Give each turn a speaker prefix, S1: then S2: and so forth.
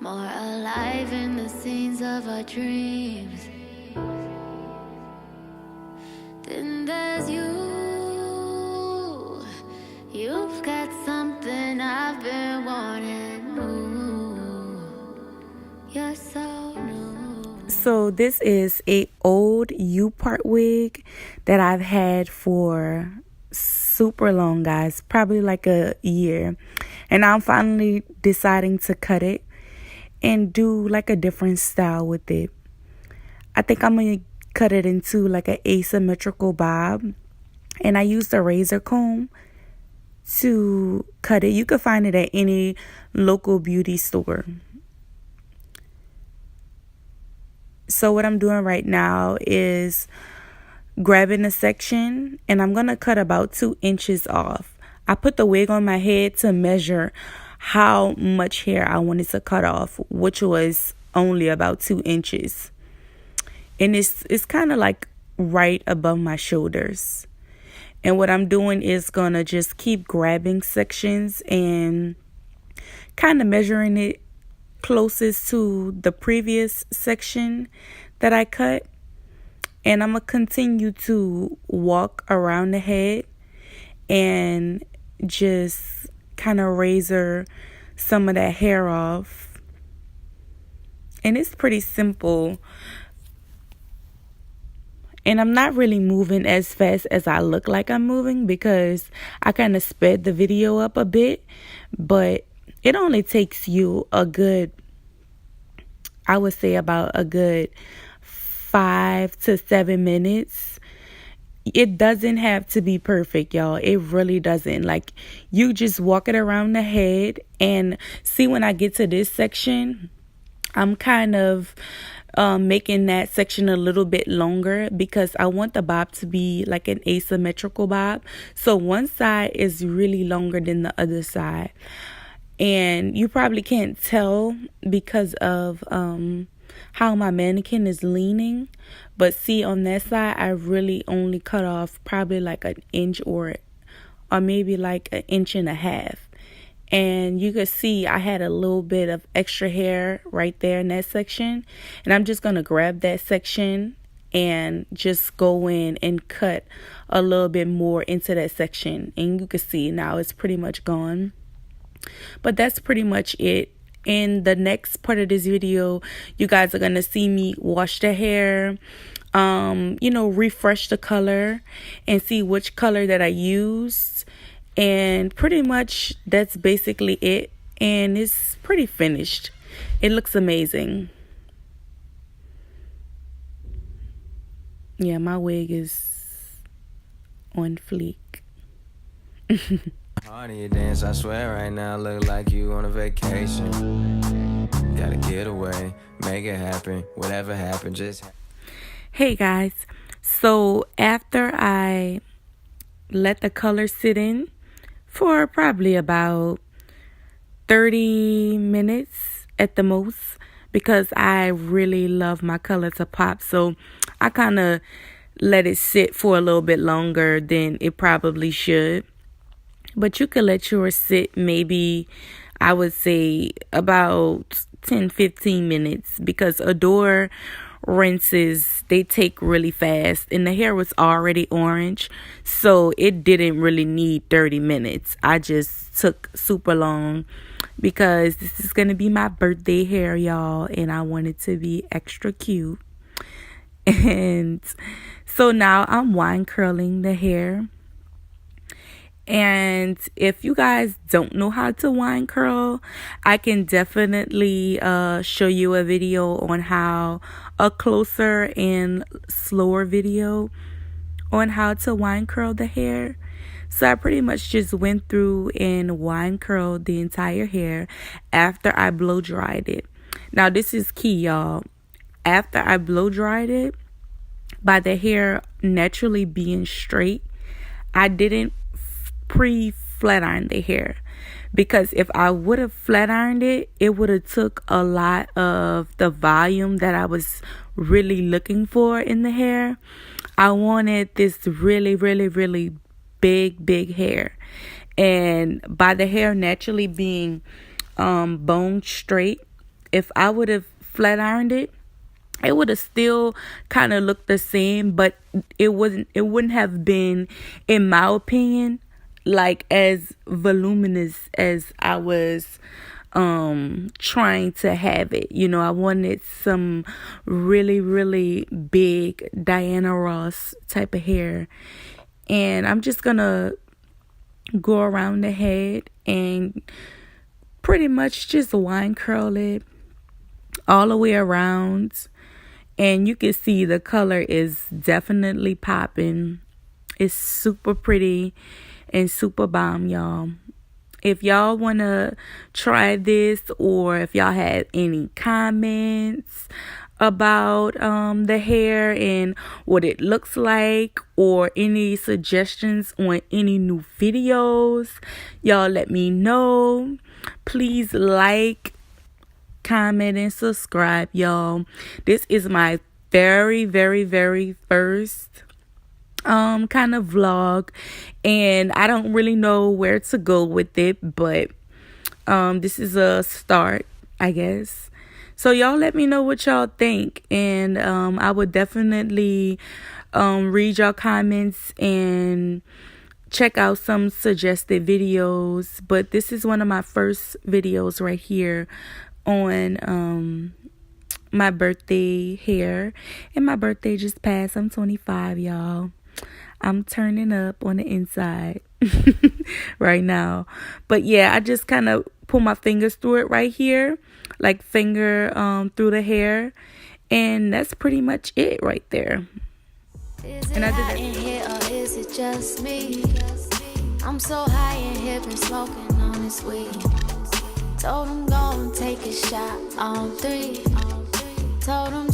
S1: more alive in the scenes of our dreams. Then there's you. You've got something I've been wanting. Ooh, you're so new.
S2: So this is a old U-part wig that I've had for super long, guys, probably like a year, and I'm finally deciding to cut it and do like a different style with it. I think I'm gonna cut it into like an asymmetrical bob, and I used a razor comb to cut it. You can find it at any local beauty store. So what I'm doing right now is grabbing a section, and I'm going to cut about 2 inches off. I put the wig on my head to measure how much hair I wanted to cut off, which was only about 2 inches. And it's kind of like right above my shoulders. And what I'm doing is going to just keep grabbing sections and kind of measuring it closest to the previous section that I cut. And I'm going to continue to walk around the head and just kind of razor some of that hair off. And it's pretty simple. And I'm not really moving as fast as I look like I'm moving because I kind of sped the video up a bit. But it only takes you a good, I would say about a good 5 to 7 minutes. It doesn't have to be perfect, y'all. It really doesn't. Like, you just walk it around the head, and see, when I get to this section, I'm kind of making that section a little bit longer because I want the bob to be like an asymmetrical bob. So one side is really longer than the other side. And you probably can't tell because of how my mannequin is leaning. But see, on that side, I really only cut off probably like an inch or maybe like an inch and a half. And you could see I had a little bit of extra hair right there in that section. And I'm just going to grab that section and just go in and cut a little bit more into that section. And you can see now it's pretty much gone. But that's pretty much it. In the next part of this video, you guys are going to see me wash the hair, refresh the color and see which color that I used. And pretty much that's basically it. And it's pretty finished. It looks amazing. Yeah, my wig is on fleek.
S3: Hard in your dance, I swear right now, look like you on a vacation. Gotta get away, make it happen, whatever happens, just...
S2: Hey guys, so after I let the color sit in for probably about 30 minutes at the most, because I really love my color to pop, so I kind of let it sit for a little bit longer than it probably should. But you could let yours sit maybe, I would say, about 10-15 minutes, because Adore rinses, they take really fast, and the hair was already orange, so it didn't really need 30 minutes. I just took super long because this is going to be my birthday hair, y'all, and I want it to be extra cute. And so now I'm wine curling the hair. And if you guys don't know how to wine curl, I can definitely show you a video on how, a closer and slower video on how to wine curl the hair. So I pretty much just went through and wine curled the entire hair after I blow dried it. Now this is key, y'all. After I blow dried it, by the hair naturally being straight, I didn't pre-flat iron the hair, because if I would have flat ironed it, it would have took a lot of the volume that I was really looking for in the hair. I wanted this really, really, really big hair, and by the hair naturally being bone straight, if I would have flat ironed it, it would have still kind of looked the same, but it wouldn't have been, in my opinion, like as voluminous as I was trying to have it. You know, I wanted some really, really big Diana Ross type of hair. And I'm just gonna go around the head and pretty much just wine curl it all the way around. And you can see the color is definitely popping. It's super pretty and super bomb, y'all. If y'all want to try this, or if y'all have any comments about the hair and what it looks like, or any suggestions on any new videos, y'all let me know. Please like, comment, and subscribe, y'all. This is my very, very, very first kind of vlog, and I don't really know where to go with it, but this is a start, I guess. So y'all let me know what y'all think, and I would definitely read y'all comments and check out some suggested videos. But this is one of my first videos right here on my birthday hair, and my birthday just passed. I'm 25, y'all. I'm turning up on the inside right now. But yeah, I just kind of pull my fingers through it right here, like finger through the hair, and that's pretty much it right there.
S1: Is it hot in here or is it just me? I'm so high in here, been smoking on this weed. Told him go and take a shot on 3. Told him